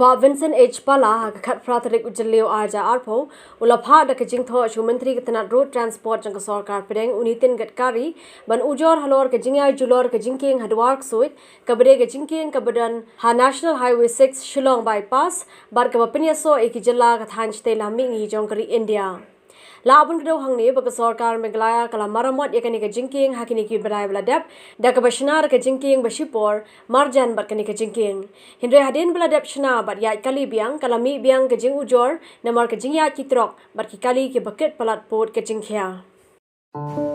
Bah Vincent H pala kat Phah tarik jylliew arja arpo ula Phah da Jingthoh myntri tnad road transport jang sorkar pdeng nitin gadkari ban ujor halor jingiai Julor Jingkieng Dwar Ksuid kabade Jingkieng kabadan ha National Highway 6 Shillong bypass bar kaba pyniasoh jylla thain shatei mihngi jong India. Labun kedau hang ni bagi sorkar Meghalaya kala maramot yakani ke Jingkieng hakini ki berai beladap da ke bashnar ke Jingkieng bashipor marjan bat kani ke Jingkieng hindre hadin beladap shna bat yai kali biang kala mi biang ke jing ujor namar ke jingiai kitrok bat ki kali ki bakit palat pot ke Jingkhiya.